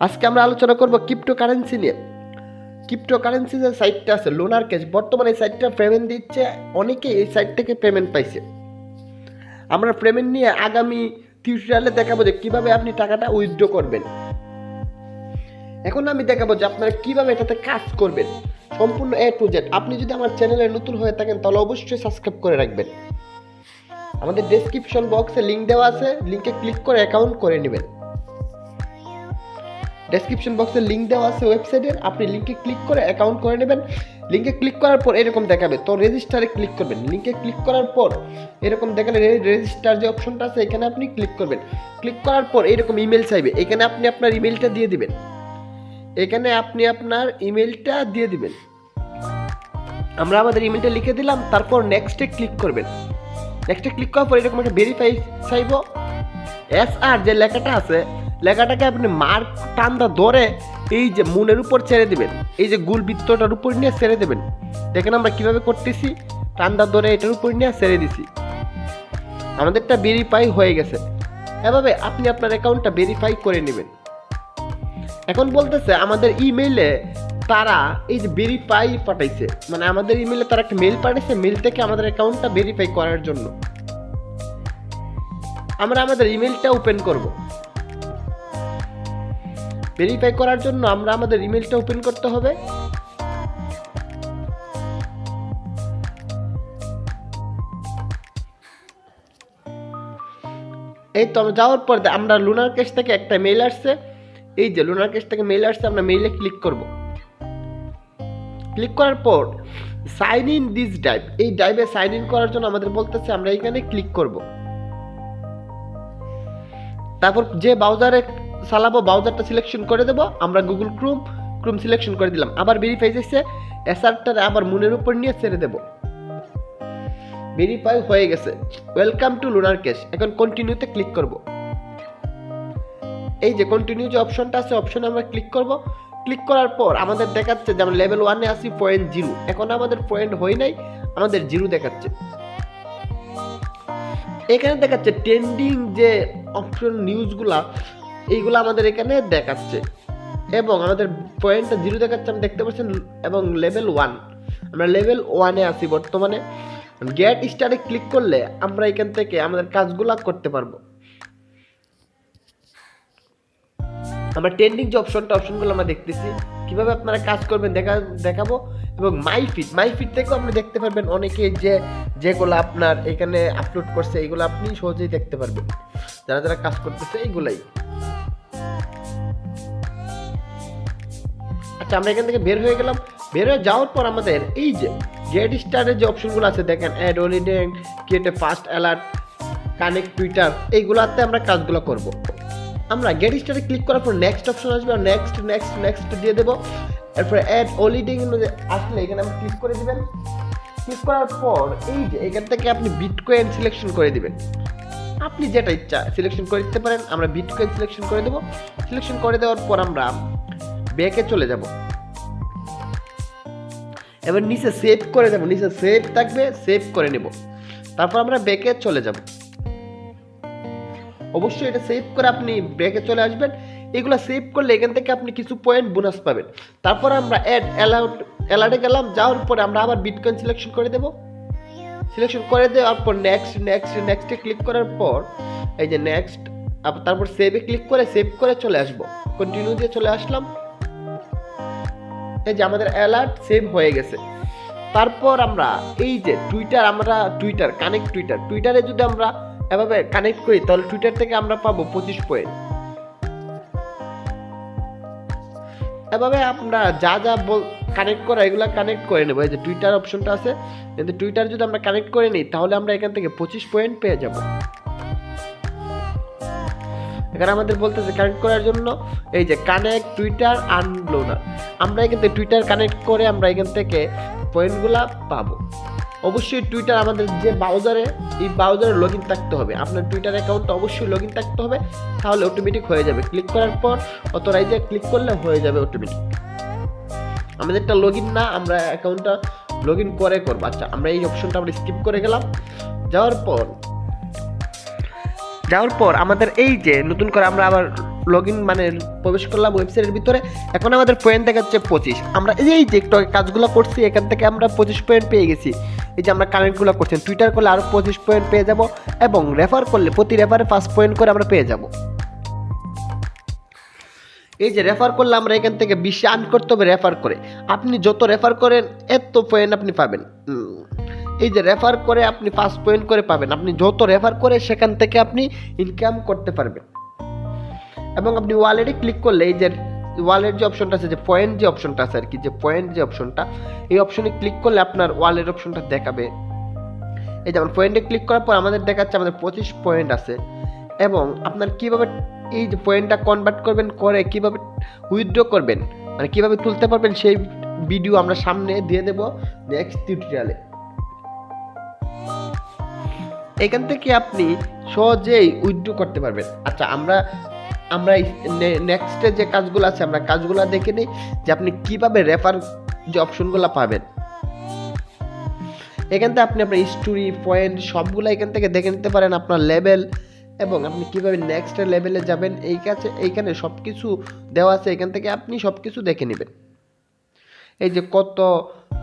আজকে আমরা আলোচনা করব ক্রিপ্টোকারেন্সি নিয়ে। ক্রিপ্টোকারেন্সি যে সাইটটা আছে লুনারক্যাশ, বর্তমানে এই সাইটটা পেমেন্ট দিচ্ছে, অনেকে এই সাইট থেকে পেমেন্ট পাইছে। আমরা পেমেন্ট নিয়ে আগামী টিউটোরিয়ালে দেখাবো যে কীভাবে আপনি টাকাটা উইথড্র করবেন। এখন আমি দেখাবো যে আপনারা কীভাবে এটাতে কাজ করবেন, সম্পূর্ণ A to Z। আপনি যদি আমার চ্যানেলে নতুন হয়ে থাকেন তাহলে অবশ্যই সাবস্ক্রাইব করে রাখবেন। আমাদের ডেসক্রিপশন বক্সে লিঙ্ক দেওয়া আছে, লিঙ্কে ক্লিক করে অ্যাকাউন্ট করে নেবেন। ডেসক্রিপশন বক্সে লিঙ্ক দেওয়া আছে ওয়েবসাইটের, আপনি লিঙ্কে ক্লিক করে অ্যাকাউন্ট করে নেবেন। লিঙ্কে ক্লিক করার পর এরকম দেখাবে, তো রেজিস্টারে ক্লিক করবেন। লিঙ্কে ক্লিক করার পর এরকম দেখালে রেজিস্টার যে অপশনটা আছে এখানে আপনি ক্লিক করবেন। ক্লিক করার পর এরকম ইমেল চাইবে, এখানে আপনি আপনার ইমেলটা দিয়ে দিবেন। আমরা আমাদের ইমেলটা লিখে দিলাম, তারপর নেক্সটে ক্লিক করবেন। নেক্সটে ক্লিক করার পর এরকম একটা ভেরিফাই চাইব। SR যে লেখাটা আছে, লেখাটাকে আপনি মার্ক টানটা ধরে এই যে মুনের উপর ছেড়ে দিবেন, এই যে গোল বৃত্তটার উপর নিয়ে ছেড়ে দেবেন। দেখেন আমরা কিভাবে করতেছি, টানটা ধরে এটার উপর নিয়ে ছেড়ে দিছি, আমাদেরটা ভেরিফাই হয়ে গেছে। এভাবে আপনি আপনার অ্যাকাউন্টটা ভেরিফাই করে নেবেন। এখন বলতেছে আমাদের ইমেইলে তারা এই যে ভেরিফাই পাঠাইছে, মানে আমাদের ইমেইলে তারা একটা মেল পাঠাইছে, মেল থেকে আমাদের অ্যাকাউন্টটা ভেরিফাই করার জন্য আমরা আমাদের ইমেলটা ওপেন করব। ভেরিফাই করার জন্য আমরা আমাদের ইমেলটা ওপেন করতে হবে। এই তো আমরা যাওয়ার পর আমরা লুনারক্যাশ থেকে একটা মেইল আসছে, এই যে লুনারক্যাশ থেকে মেইল আসছে, আমরা মেইলে ক্লিক করব। ক্লিক করার পর সাইন ইন দিস ড্রাইভ, এই ড্রাইভে সাইন ইন করার জন্য আমাদের বলতেছে আমরা এখানে ক্লিক করব। তারপর যে ব্রাউজারে চালাবো ব্রাউজারটা সিলেকশন করে দেব। আমরা গুগল ক্রোম সিলেকশন করে দিলাম। আবার ভেরিফাই যাচ্ছে, এসআরটারে আবার মুনের উপর নিয়ে ছেড়ে দেব। ভেরিফাই হয়ে গেছে, ওয়েলকাম টু লুনারক্যাশ। এখন কন্টিনিউতে ক্লিক করব। এই যে কন্টিনিউ যে অপশনটা আছে, অপশনে আমরা ক্লিক করব। ক্লিক করার পর আমাদের দেখাচ্ছে যে আমরা লেভেল 1-এ আছি 0.0, এখন আমাদের পয়েন্ট হয় নাই, আমাদের 0 দেখাচ্ছে। এখানে দেখাচ্ছে ট্রেন্ডিং যে অপশন নিউজগুলা, এইগুলো আমাদের এখানে দেখাচ্ছে এবং আমাদের পয়েন্টটা 0 দেখাচ্ছে, আমি দেখতে পাচ্ছেন। এবং লেভেল 1, আমরা লেভেল 1-এ আছি বর্তমানে। গেট স্টারে ক্লিক করলে আমরা এখান থেকে আমাদের কাজগুলা করতে পারবো। আমরা ট্রেন্ডিং যে অপশনগুলো আমরা দেখতেছি, কিভাবে আপনারা কাজ করবেন দেখাবো। এবং মাই ফিড থেকেও আপনি দেখতে পারবেন অনেকে যেগুলো আপনার এখানে আপলোড করছে, এইগুলো আপনি সহজেই দেখতে পারবেন, যারা কাজ করতেছে এইগুলাই। আচ্ছা, আমরা এখান থেকে বের হয়ে গেলাম। বের হয়ে যাওয়ার পর আমাদের এই যে গেট স্টারের যে অপশনগুলো আছে দেখেন, add holiday, create a fast alert, connect Twitter, এইগুলোতে আমরা কাজগুলো করব। আমরা গেট স্টারে ক্লিক করার পর নেক্সট অপশন আসবে, আর নেক্সট দিয়ে দেবো। এরপরে অ্যাড হলিডে আসলে এখানে আমরা ক্লিক করে দিবেন। ক্লিক করার পর এই যে এখান থেকে আপনি বিটকয়েন সিলেকশন করে দিবেন। আপনি যেটা ইচ্ছা সিলেকশন করে দিতে পারেন। আমরা বিটকয়েন সিলেকশন করে দেবো। সিলেকশন করে দেওয়ার পর আমরা ব্যাকে চলে যাব। এবার নিচে সেভ করে যাব, নিচে সেভ থাকবে, সেভ করে নেব। তারপর আমরা ব্যাকে চলে যাব। অবশ্যই এটা সেভ করে আপনি ব্যাকে চলে আসবেন। এগুলো সেভ করলে এখান থেকে আপনি কিছু পয়েন্ট বোনাস পাবেন। তারপর আমরা অ্যালার্টে গেলাম। যাওয়ার পরে আমরা আবার বিটকয়েন সিলেকশন করে দেব। সিলেকশন করে দেওয়ার পর নেক্সটে ক্লিক করার পর এই যে নেক্সট, তারপর সেভে ক্লিক করে সেভ করে চলে আসব। কন্টিনিউ দিয়ে চলে আসলাম। এই যে আমাদের অ্যালার্ট সেভ হয়ে গেছে। তারপর আমরা এই যে টুইটারে যদি আমরা এভাবে কানেক্ট করি তাহলে টুইটার থেকে আমরা পাবো 25 পয়েন্ট। এভাবে আমরা যা কানেক্ট করা এগুলো কানেক্ট করে নেবো। এই যে টুইটার অপশনটা আছে, কিন্তু টুইটার যদি আমরা কানেক্ট করে নিই তাহলে আমরা এখান থেকে 25 পয়েন্ট পেয়ে যাব। এখানে আমাদের বলতেছে কানেক্ট করার জন্য এই যে কানেক্ট টুইটার অ্যান্ড লুনার। আমরা এখান থেকে টুইটার কানেক্ট করে আমরা এখান থেকে পয়েন্টগুলা পাবো। অবশ্যই টুইটার আমাদের যে ব্রাউজারে, এই ব্রাউজারে লগ ইন থাকতে হবে। আপনার টুইটার অ্যাকাউন্টটা অবশ্যই লগ ইন থাকতে হবে, তাহলে অটোমেটিক হয়ে যাবে। ক্লিক করার পর অথরাইজে ক্লিক করলে হয়ে যাবে অটোমেটিক। আমাদেরটা লগ ইন না, আমরা অ্যাকাউন্টটা লগ ইন করে করবো। আচ্ছা আমরা এই অপশনটা আমরা স্কিপ করে গেলাম। যাওয়ার পর আমাদের এই যে নতুন করে আমরা আবার লগ ইন মানে প্রবেশ করলাম ওয়েবসাইটের ভিতরে। এখন আমাদের পয়েন্ট দেখাচ্ছে 25। আমরা এই যে একটু কাজগুলো করছি এখান থেকে আমরা 25 পয়েন্ট পেয়ে গেছি। এই যে আমরা কানেক্টগুলো করছি, টুইটার করলে আরও 25 পয়েন্ট পেয়ে যাব, এবং রেফার করলে প্রতি রেফারে 5 পয়েন্ট করে আমরা পেয়ে যাব। এই যে রেফার করলে আমরা এখান থেকে 20 আর্ন করতে হবে রেফার করে। আপনি যত রেফার করেন এত পয়েন্ট আপনি পাবেন। এই যে রেফার করে আপনি 5 পয়েন্ট করে পাবেন। আপনি যত রেফার করে সেখান থেকে আপনি ইনকাম করতে পারবেন। এবং আপনি ওয়ালেটে ক্লিক করলে এই যে ওয়ালেট যে অপশনটা আছে, যে পয়েন্ট যে অপশনটা আছে আর কি, যে পয়েন্ট যে অপশনটা, এই অপশনে ক্লিক করলে আপনার ওয়ালেট অপশনটা দেখাবে। এই যেমন পয়েন্টে ক্লিক করার পর আমাদের দেখাচ্ছে আমাদের 25 পয়েন্ট আছে। এবং আপনার কিভাবে এই যে পয়েন্টটা কনভার্ট করবেন, করে কিভাবে উইথড্র করবেন, মানে কিভাবে তুলতে পারবেন, সেই ভিডিও আমরা সামনে দিয়ে দেব নেক্সট টিউটোরিয়ালে। এখান থেকে আপনি সহজেই উইথড্র করতে পারবেন। আচ্ছা আমরা নেক্সটে যে কাজগুলো আছে আমরা কাজগুলো দেখে নিই, যে আপনি কিভাবে রেফার যে অপশনগুলো পাবেন। এখান থেকে আপনি আপনার স্টোরি পয়েন্ট সবগুলো এখান থেকে দেখে নিতে পারেন, আপনার লেভেল, এবং আপনি কিভাবে নেক্সট লেভেলে যাবেন এইখানে সব কিছু দেওয়া আছে। এখান থেকে আপনি সব কিছু দেখে নেবেন। এই যে কত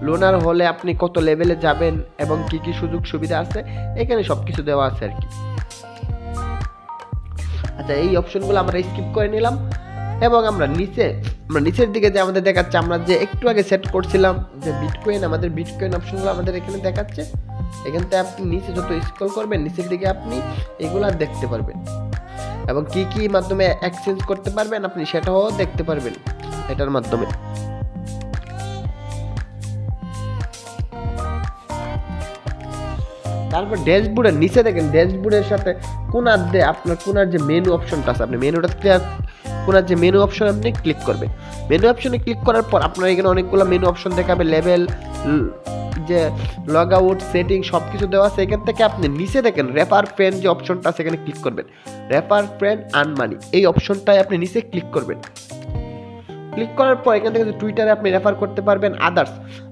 লোনার হলে আপনি কত লেভেলে যাবেন এবং কি কি সুযোগ সুবিধা আছে এখানে সব কিছু দেওয়া আছে আর কি। আচ্ছা এই অপশনগুলো আমরা স্কিপ করে নিলাম, এবং আমরা নিচের দিকে যে আমাদের দেখাচ্ছে আমরা যে একটু আগে সেট করছিলাম যে বিটকয়েন, আমাদের বিটকয়েন অপশনগুলো আমাদের এখানে দেখাচ্ছে। এখান থেকে আপনি নিচে যত স্ক্রল করবেন নিচের দিকে আপনি এগুলা দেখতে পারবেন, এবং কি কি মাধ্যমে এক্সচেঞ্জ করতে পারবেন আপনি সেটাও দেখতে পারবেন এটার মাধ্যমে। তারপর ড্যাশবোর্ডের নিচে দেখেন, ড্যাশবোর্ডের সাথে কোনার যে মেনু অপশনটা আছে, আপনি মেনুটাতে কোনার যে মেনু অপশন আপনি ক্লিক করবেন। মেনু অপশনে ক্লিক করার পর আপনার এখানে অনেকগুলো মেনু অপশন দেখাবে, লেভেল, যে লগ আউট, সেটিং সব কিছু দেওয়া আছে। এখান থেকে আপনি নিচে দেখেন রেফার ফ্রেন্ড যে অপশনটা আছে এখানে ক্লিক করবেন। রেফার ফ্রেন্ড আর্ন মানি এই অপশনটায় আপনি নিচে ক্লিক করবেন। ক্লিক করার পর এখান থেকে টুইটারে আপনি রেফার করতে পারবেন।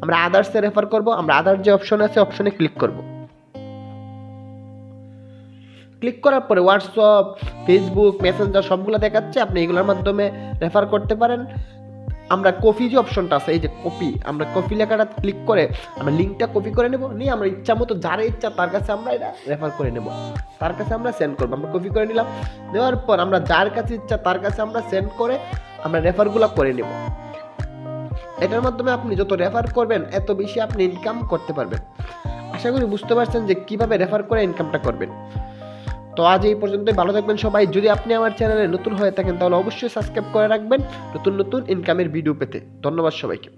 আমরা আদার্সে রেফার করব। আমরা আদার্স যে অপশন আছে অপশনে ক্লিক করব। ক্লিক করার পরে হোয়াটসঅ্যাপ, ফেসবুক, মেসেঞ্জার সবগুলো দেখাচ্ছে, আপনি এগুলোর মাধ্যমে রেফার করতে পারেন। আমরা কপি যে অপশনটা আছে, এই যে কপি, আমরা কপি লেখাটা ক্লিক করে আমরা লিঙ্কটা কপি করে নেব, নিয়ে আমরা ইচ্ছা মতো যার ইচ্ছা তার কাছে আমরা এটা রেফার করে নেব, তার কাছে আমরা সেন্ড করবো। আমরা কপি করে নিলাম, নেওয়ার পর আমরা যার কাছে ইচ্ছা তার কাছে আমরা সেন্ড করে আমরা রেফারগুলো করে নেব। এটার মাধ্যমে আপনি যত রেফার করবেন এত বেশি আপনি ইনকাম করতে পারবেন। আশা করি বুঝতে পারছেন যে কিভাবে রেফার করে ইনকামটা করবেন। তো আজ এই পর্যন্তই, ভালো থাকবেন সবাই। যদি আপনি আমার চ্যানেলে নতুন হয়ে থাকেন তাহলে অবশ্যই সাবস্ক্রাইব করে রাখবেন নতুন নতুন ইনকামের ভিডিও পেতে। ধন্যবাদ সবাইকে।